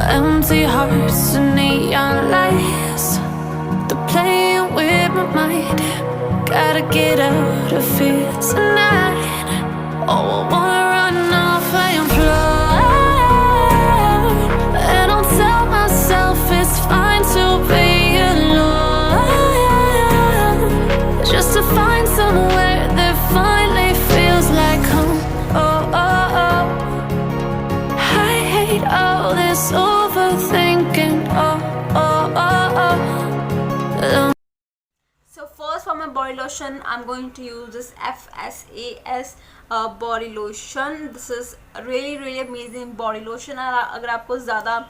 Empty hearts and neon lights, they're playing with my mind. Gotta get out of here tonight. Oh, I wanna run off and fly, and I'll tell myself it's fine to be alone, just to find somewhere that finally feels like home. Oh, oh, oh. I hate all this overthinking. Oh, oh, oh, oh. So first for my body lotion, I'm going to use this FSAS body lotion. This is really amazing body lotion. और अगर आपको ज़्यादा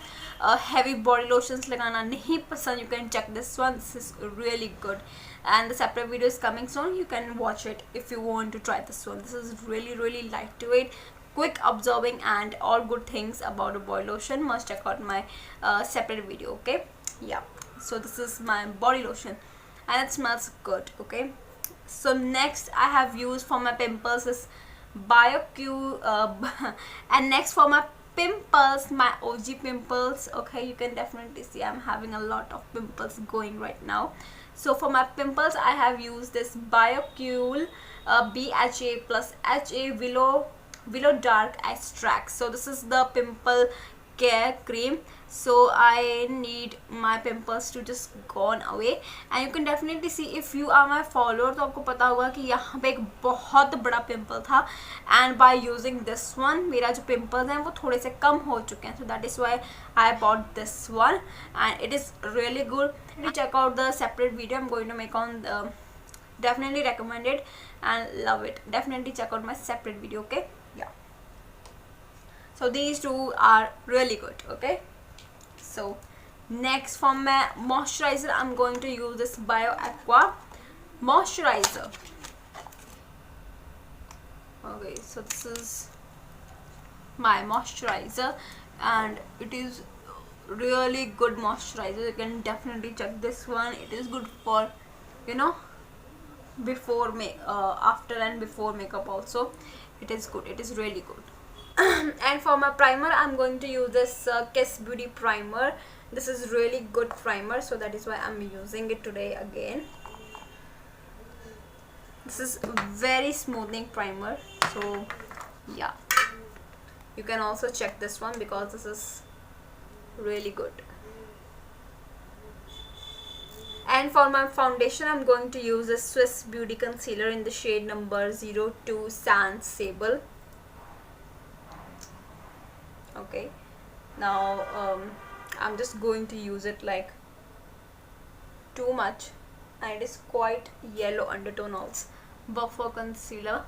heavy body lotions लगाना नहीं पसंद, you can check this one. This is really good, and the separate video is coming soon. You can watch it if you want to try this one. This is really lightweight, quick absorbing, and all good things about a body lotion. Must check out my separate video. Okay, yeah. So this is my body lotion, and it smells good. Okay, so next I have used for my pimples is BioQ, and next for my pimples, my OG pimples. Okay, you can definitely see I'm having a lot of pimples going right now. So for my pimples, I have used this BioQ BHA plus HA Willow Dark Extract. So this is the pimple care cream. So I need my pimples to just gone away, and you can definitely see if you are my follower तो आपको पता होगा कि यहाँ पे एक बहुत बड़ा पिंपल था, and by using this one मेरा जो pimples हैं वो थोड़े से कम हो चुके हैं. So that is why I bought this one, and it is really good. You check out the separate video I'm going to make on the, definitely recommend it and love it. Definitely check out my separate video. Okay, yeah. So these two are really good. Okay, so next for my moisturizer, I'm going to use this Bio Aqua moisturizer. Okay, so this is my moisturizer, and it is really good moisturizer. You can definitely check this one. It is good for, you know, before after and before makeup also. It is good. It is really good. And for my primer, I'm going to use this Kiss Beauty primer. This is really good primer, so that is why I'm using it today again. This is very smoothing primer, so yeah, you can also check this one because this is really good. And for my foundation, I'm going to use a Swiss Beauty concealer in the shade number 02 Sand Sable. Okay, now I'm just going to use it like too much, and it is quite yellow undertone also. Buffer concealer.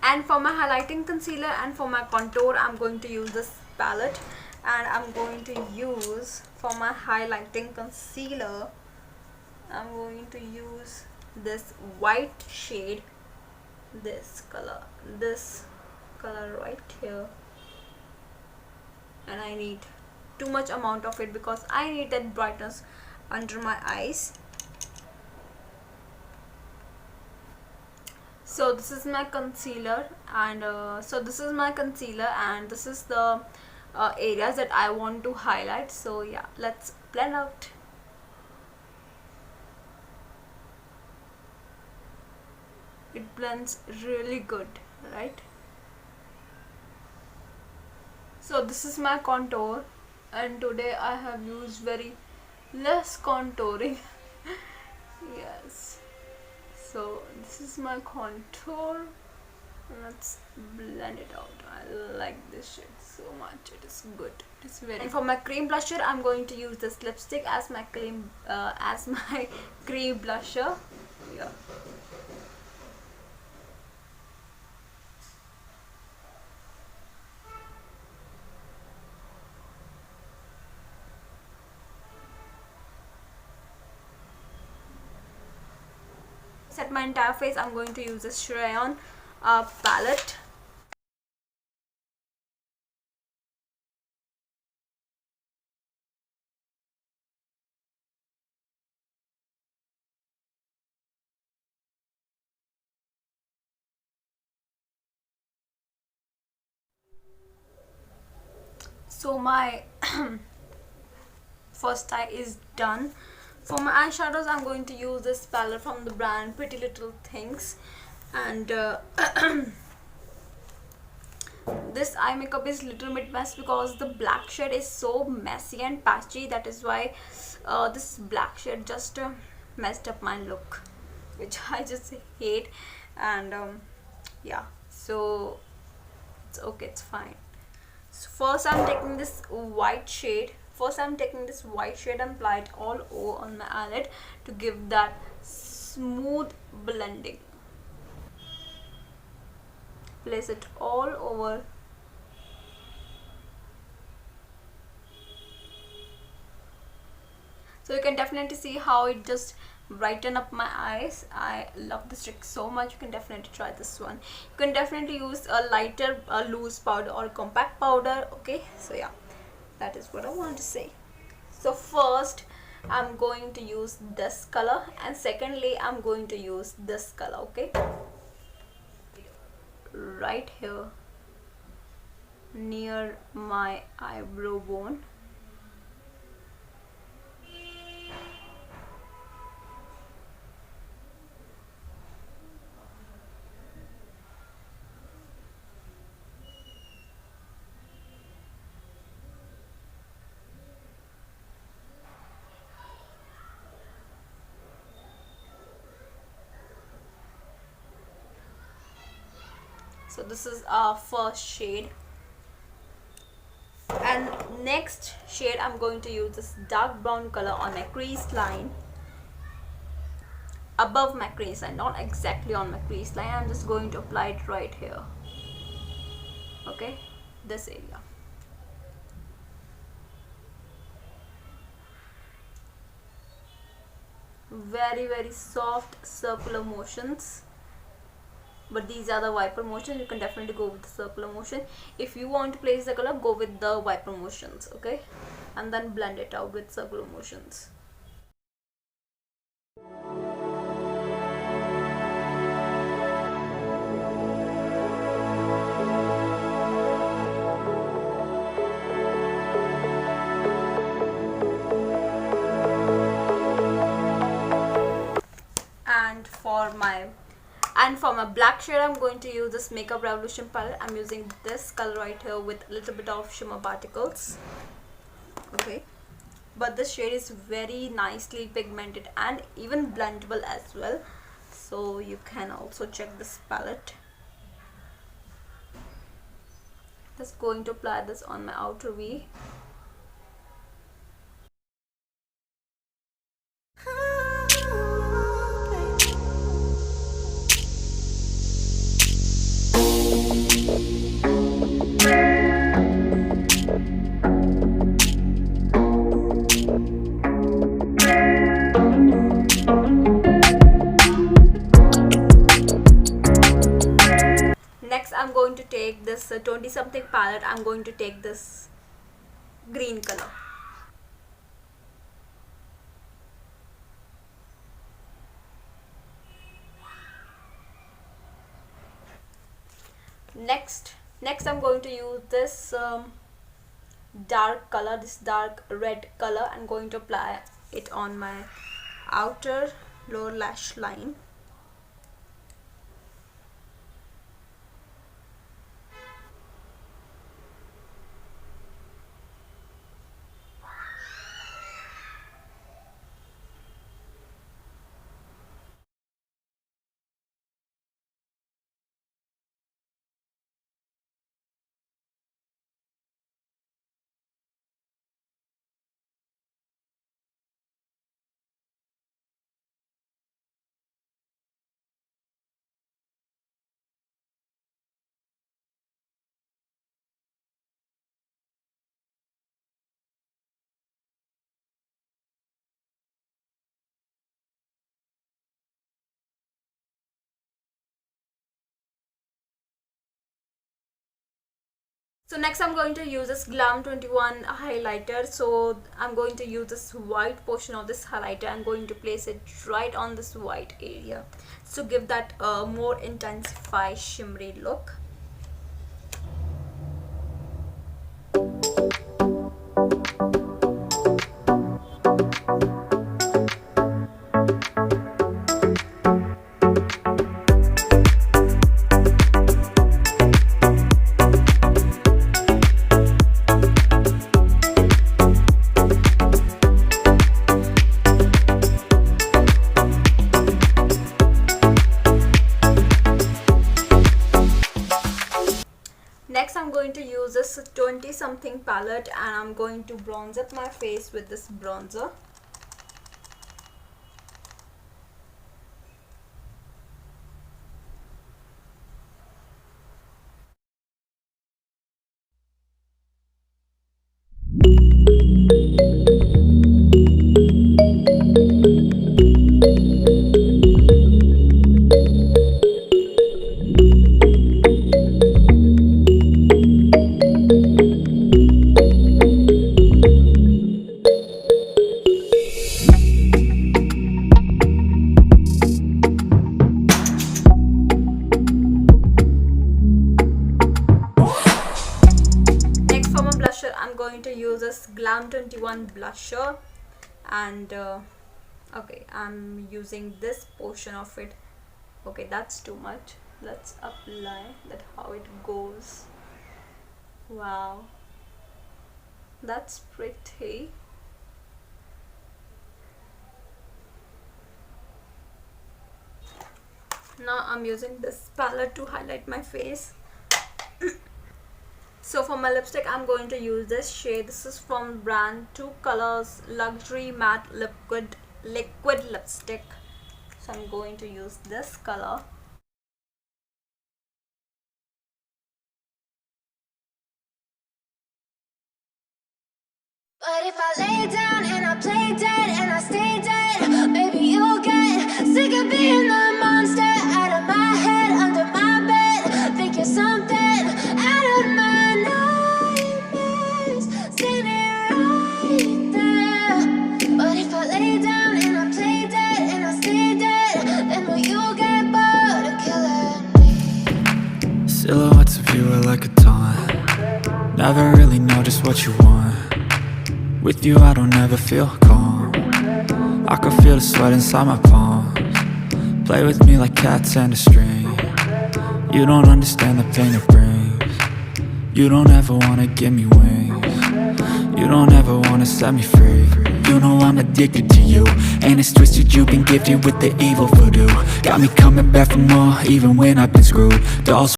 And for my highlighting concealer and for my contour, I'm going to use this palette, and I'm going to use for my highlighting concealer, I'm going to use this white shade, this color right here, and I need too much amount of it because I need that brightness under my eyes. So this is my concealer, and this is the areas that I want to highlight. So yeah, let's blend out. It blends really good, right? So this is my contour, and today I have used very less contouring. Yes, so this is my contour. Let's blend it out. I like this shade so much. It is good. It is very. And for my cream blusher, I'm going to use this lipstick as my cream blusher. Yeah. Set my entire face, I'm going to use this crayon palette. So my first eye is done. For my eyeshadows, I'm going to use this palette from the brand Pretty Little Things, and this eye makeup is little bit mess because the black shade is so messy and patchy. That is why this black shade just messed up my look, which I just hate. And yeah, so it's okay, it's fine. So first I'm taking this white shade. And apply it all over on my eyelid to give that smooth blending. Place it all over. So you can definitely see how it just brighten up my eyes. I love this trick so much. You can definitely try this one. You can definitely use a lighter loose powder or compact powder. Okay, so yeah, that is what I want to say. So first I'm going to use this color, and secondly I'm going to use this color. Okay, right here near my eyebrow bone. So this is our first shade, and next shade I'm going to use this dark brown color on my crease line, above my crease line, not exactly on my crease line. I'm just going to apply it right here. Okay, this area. Very soft circular motions, but these are the wiper motions. You can definitely go with the circular motion. If you want to place the color, go with the wiper motions. Okay, and then blend it out with circular motions. And for my black shade, I'm going to use this Makeup Revolution palette. I'm using this color right here with a little bit of shimmer particles. Okay, but this shade is very nicely pigmented and even blendable as well, so you can also check this palette. Just going to apply this on my outer V. Next I'm going to take this 20 something palette. I'm going to take this green color. Next I'm going to use this dark color, this dark red color. I'm going to apply it on my outer lower lash line. So next I'm going to use this Glam 21 highlighter. So I'm going to use this white portion of this highlighter. I'm going to place it right on this white area to give that more intensified shimmery look. is a 20 something palette, and I'm going to bronze up my face with this bronzer. Next, for my blusher, I'm going to use this Glam 21 blusher, and okay, I'm using this portion of it. Okay, that's too much. Let's apply that, how it goes. Wow, that's pretty. Now I'm using this palette to highlight my face. So for my lipstick, I'm going to use this shade. This is from brand Two Colors Luxury Matte Liquid Lipstick. So I'm going to use this color. But if I lay down and I play dead and I stay dead, maybe you'll get sick of being the monster out of my head, under my bed. Think you're something out of my nightmares, standing right there. But if I lay down and I play dead and I stay dead, then will you get bored of killing me? Silhouettes of you are like a taunt. Never really know just what you want. With you I don't ever feel calm. I can feel the sweat inside my palms. Play with me like cats and a string. You don't understand the pain it brings. You don't ever wanna give me wings. You don't ever wanna set me free. You know I'm addicted to you, and it's twisted, you've been gifted with the evil voodoo. Got me coming back for more, even when I've been screwed. Dolls